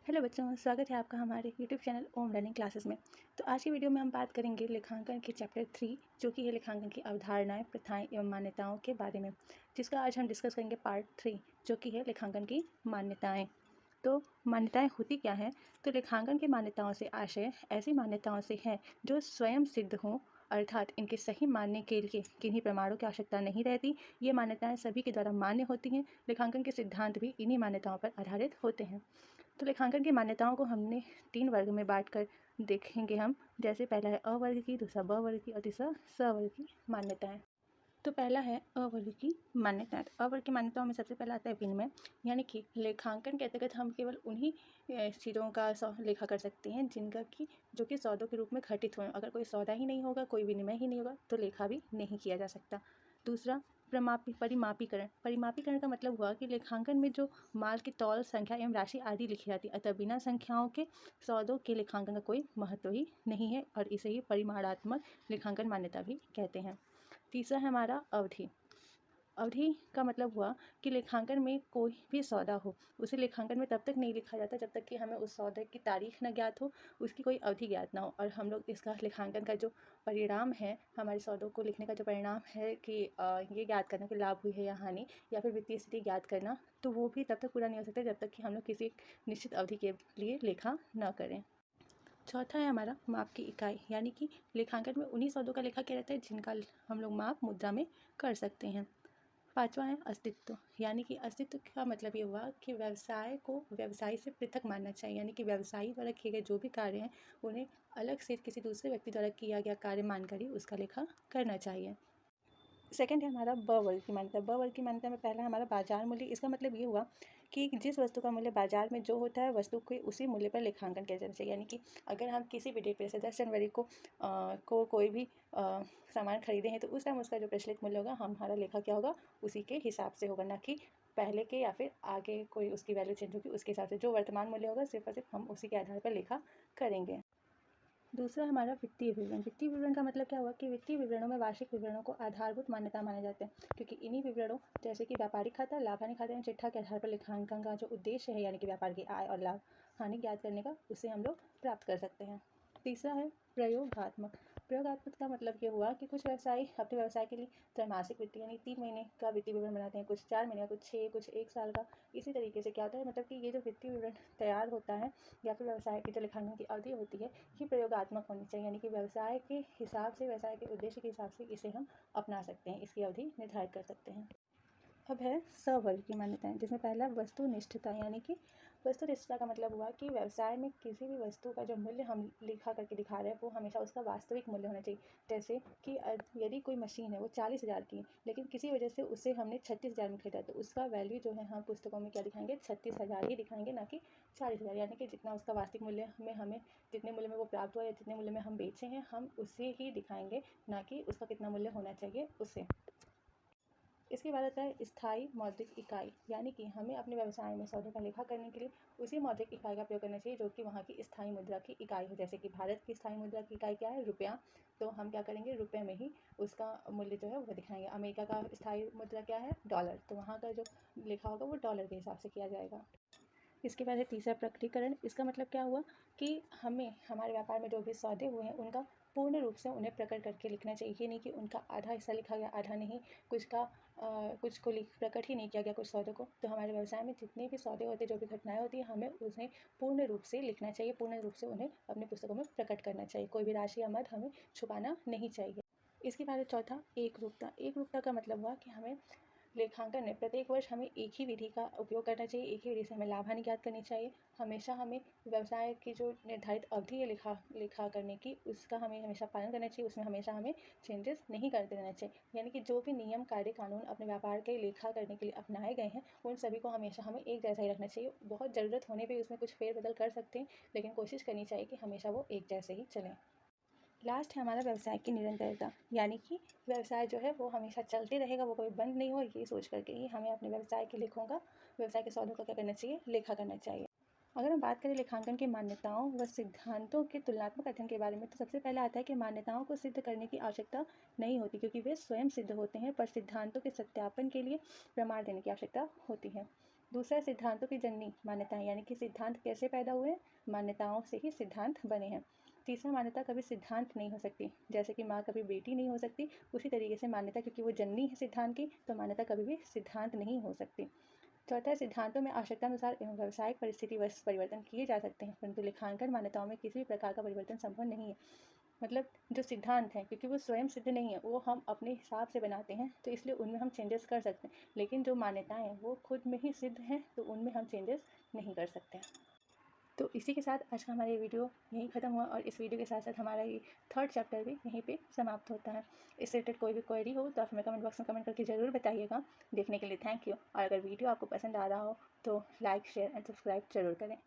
Hello बच्चों, स्वागत है आपका हमारे यूट्यूब चैनल ओम लर्निंग क्लासेस में। तो आज की वीडियो में हम बात करेंगे लेखांकन के चैप्टर 3 जो कि है लेखांकन की अवधारणाएं, प्रथाएं एवं मान्यताओं के बारे में, जिसका आज हम डिस्कस करेंगे पार्ट 3 जो कि है लेखांकन की मान्यताएं। तो मान्यताएं होती क्या हैं? तो लेखांकन की मान्यताओं से आशय ऐसी मान्यताओं से है जो स्वयं सिद्ध हों, अर्थात इनके सही मानने के लिए किन्हीं प्रमाणों की आवश्यकता नहीं रहती। ये मान्यताएं सभी के द्वारा मान्य होती हैं। लेखांकन के सिद्धांत भी इन्हीं मान्यताओं पर आधारित होते हैं। तो लेखांकन की मान्यताओं को हमने 3 वर्ग में बांटकर देखेंगे हम। जैसे पहला है अ वर्ग की, दूसरा ब वर्ग की और तीसरा स वर्ग की मान्यताएं। तो पहला है अ वर्ग की मान्यताएं। अ वर्ग की मान्यताओं में सबसे पहला आता है विनिमय, यानी कि लेखांकन के अंतर्गत हम केवल उन्हीं चीज़ों का लेखा कर सकते हैं जिनका कि जो कि सौदों के रूप में घटित हुए। अगर कोई सौदा ही नहीं होगा, कोई विनिमय ही नहीं होगा, तो लेखा भी नहीं किया जा सकता। दूसरा परिमापीकरण। परिमापीकरण का मतलब हुआ कि लेखांकन में जो माल की तौल, संख्या एवं राशि आदि लिखी जाती है, अतः बिना संख्याओं के सौदों के लेखांकन का कोई महत्व ही नहीं है और इसे ही परिमाणात्मक लेखांकन मान्यता भी कहते हैं। तीसरा है हमारा अवधि। अवधि का मतलब हुआ कि लेखांकन में कोई भी सौदा हो, उसे लेखांकन में तब तक नहीं लिखा जाता जब तक कि हमें उस सौदे की तारीख न ज्ञात हो, उसकी कोई अवधि ज्ञात ना हो। और हम लोग इसका लेखांकन का जो परिणाम है, हमारे सौदों को लिखने का जो परिणाम है कि ये ज्ञात करना कि लाभ हुई है या हानि, या फिर वित्तीय स्थिति ज्ञात करना, तो वो भी तब तक पूरा नहीं हो सकता जब तक कि हम लोग किसी निश्चित अवधि के लिए लेखा न करें। चौथा है हमारा माप की इकाई, यानी कि लेखांकन में उन्हीं सौदों का लेखा किया जाता है जिनका हम लोग माप मुद्रा में कर सकते हैं। पांचवा है अस्तित्व, यानी कि अस्तित्व का मतलब ये हुआ कि व्यवसाय को व्यवसाय से पृथक मानना चाहिए, यानी कि व्यवसायी द्वारा किए गए जो भी कार्य हैं उन्हें अलग से किसी दूसरे व्यक्ति द्वारा किया गया कार्य मानकर ही उसका लेखा करना चाहिए। सेकंड है हमारा ब वर्ग की मान्यता। ब वर्ग की मान्यता में पहला हमारा बाजार मूल्य। इसका मतलब ये हुआ कि जिस वस्तु का मूल्य बाजार में जो होता है, वस्तु के उसी मूल्य पर लेखांकन किया जाना चाहिए। यानी कि अगर हम किसी भी डेट पर जैसे 10 जनवरी को कोई भी सामान खरीदे हैं, तो उस टाइम उसका जो प्रचलित मूल्य होगा, हमारा लेखा क्या होगा, उसी के हिसाब से होगा, ना कि पहले के या फिर आगे कोई उसकी वैल्यू चेंज होगी उसके हिसाब से। जो वर्तमान मूल्य होगा सिर्फ और सिर्फ हम उसी के आधार पर लेखा करेंगे। दूसरा हमारा वित्तीय विवरण। वित्तीय विवरण का मतलब क्या हुआ कि वित्तीय विवरणों में वार्षिक विवरणों को आधारभूत मान्यता माने जाते हैं, क्योंकि इन्हीं विवरणों जैसे कि व्यापारिक खाता, लाभ हानि खाता एवं चिट्ठा के आधार पर लेखांकन का जो उद्देश्य है, यानी कि व्यापार की आय और लाभ हानि ज्ञात करने का, उसे हम लोग प्राप्त कर सकते हैं। तीसरा है प्रयोगात्मक। प्रयोगात्मक का मतलब ये हुआ कि कुछ व्यवसायी अपने व्यवसाय के लिए त्रैमासिक वित्तीय यानी 3 महीने का वित्तीय विवरण बनाते हैं, कुछ 4 महीने का, कुछ 6, कुछ 1 साल का। इसी तरीके से क्या होता है, मतलब कि ये जो वित्तीय विवरण तैयार होता है या फिर व्यवसाय की जो लेखांकन की अवधि होती है, ये प्रयोगात्मक होनी चाहिए, यानी कि व्यवसाय के हिसाब से, व्यवसाय के उद्देश्य के हिसाब से इसे हम अपना सकते हैं, इसकी अवधि निर्धारित कर सकते हैं। अब है सवर्ग की मान्यताएं, जिसमें पहला वस्तुनिष्ठता, यानी कि वस्तुनिष्ठता का मतलब हुआ कि व्यवसाय में किसी भी वस्तु का जो मूल्य हम लिखा करके दिखा रहे हैं, वो हमेशा उसका वास्तविक मूल्य होना चाहिए। जैसे कि यदि कोई मशीन है वो 40,000 की है, लेकिन किसी वजह से उसे हमने 36,000 में खरीदा, तो उसका वैल्यू जो है हम पुस्तकों में क्या दिखाएंगे, 36,000 ही दिखाएंगे, ना कि 40,000। यानी कि जितना उसका वास्तविक मूल्य में हमें जितने मूल्य में वो प्राप्त हुआ या जितने मूल्य में हम बेचे हैं, हम उसे ही दिखाएंगे, ना कि उसका कितना मूल्य होना चाहिए उसे। इसके बाद आता है स्थायी मौद्रिक इकाई, यानी कि हमें अपने व्यवसाय में सौदे का लेखा करने के लिए उसी मौद्रिक इकाई का प्रयोग करना चाहिए जो कि वहाँ की स्थायी मुद्रा की इकाई हो। जैसे कि भारत की स्थायी मुद्रा की इकाई क्या है, रुपया, तो हम क्या करेंगे, रुपये में ही उसका मूल्य जो है वो दिखाएंगे। अमेरिका का स्थायी मुद्रा क्या है, डॉलर, तो वहाँ का जो लेखा होगा वो डॉलर के हिसाब से किया जाएगा। इसके बाद है तीसरा प्रकटीकरण। इसका मतलब क्या हुआ कि हमें हमारे व्यापार में जो भी सौदे हुए हैं उनका पूर्ण रूप से उन्हें प्रकट करके लिखना चाहिए। ये नहीं कि उनका आधा हिस्सा लिखा गया, आधा नहीं, कुछ को प्रकट ही नहीं किया गया, कुछ सौदों को। तो हमारे व्यवसाय में जितने भी सौदे होते हैं, जो भी घटनाएं होती हैं, हमें उन्हें पूर्ण रूप से लिखना चाहिए, पूर्ण रूप से उन्हें अपनी पुस्तकों में प्रकट करना चाहिए। कोई भी राशि या मद हमें छुपाना नहीं चाहिए। इसके बाद चौथा एक रूपता। एक रूपता का मतलब हुआ कि हमें लेखांकन में प्रत्येक वर्ष हमें एक ही विधि का उपयोग करना चाहिए, एक ही विधि से हमें लाभ हानि ज्ञात करनी चाहिए। हमेशा हमें व्यवसाय की जो निर्धारित अवधि है लेखा करने की, उसका हमें हमेशा पालन करना चाहिए। उसमें हमेशा हमें चेंजेस नहीं करते रहना चाहिए। यानी कि जो भी नियम, कार्य, कानून अपने व्यापार के लेखा करने के लिए अपनाए गए हैं, उन सभी को हमेशा हमें एक जैसा ही रखना चाहिए। बहुत ज़रूरत होने पर उसमें कुछ फेरबदल कर सकते हैं, लेकिन कोशिश करनी चाहिए कि हमेशा वो एक जैसे ही चलें। लास्ट है हमारा व्यवसाय की निरंतरता, यानी कि व्यवसाय जो है वो हमेशा चलते रहेगा, वो कभी बंद नहीं हो, ये सोच करके ही हमें अपने व्यवसाय के लेखों का, व्यवसाय के सौदों का क्या करना चाहिए, लेखा करना चाहिए। अगर हम बात करें लेखांकन की मान्यताओं व सिद्धांतों के तुलनात्मक अध्ययन के बारे में, तो सबसे पहला आता है कि मान्यताओं को सिद्ध करने की आवश्यकता नहीं होती, क्योंकि वे स्वयं सिद्ध होते हैं, पर सिद्धांतों के सत्यापन के लिए प्रमाण देने की आवश्यकता होती है। दूसरा सिद्धांतों की जननी मान्यताएं, यानी कि सिद्धांत कैसे पैदा हुए, मान्यताओं से ही सिद्धांत बने हैं। तीसरा, मान्यता कभी सिद्धांत नहीं हो सकती, जैसे कि माँ कभी बेटी नहीं हो सकती, उसी तरीके से मान्यता, क्योंकि वो जननी है सिद्धांत की, तो मान्यता कभी भी सिद्धांत नहीं हो सकती। चौथा, सिद्धांतों में आवश्यकतानुसार एवं व्यावसायिक परिस्थिति वश परिवर्तन किए जा सकते हैं, परंतु लेखांकन मान्यताओं में किसी भी प्रकार का परिवर्तन संभव नहीं है। मतलब जो सिद्धांत हैं, क्योंकि वो स्वयं सिद्ध नहीं है, वो हम अपने हिसाब से बनाते हैं, तो इसलिए उनमें हम चेंजेस कर सकते हैं, लेकिन जो मान्यताएं हैं वो खुद में ही सिद्ध हैं, तो उनमें हम चेंजेस नहीं कर सकते हैं। तो इसी के साथ आज का हमारा ये वीडियो यहीं ख़त्म हुआ, और इस वीडियो के साथ साथ हमारा ये 3rd चैप्टर भी यहीं पे समाप्त होता है। इससे रिलेटेड कोई भी क्वेरी हो तो आप हमें कमेंट बॉक्स में कमेंट करके ज़रूर बताइएगा। देखने के लिए थैंक यू, और अगर वीडियो आपको पसंद आ रहा हो तो लाइक, शेयर एंड सब्सक्राइब ज़रूर करें।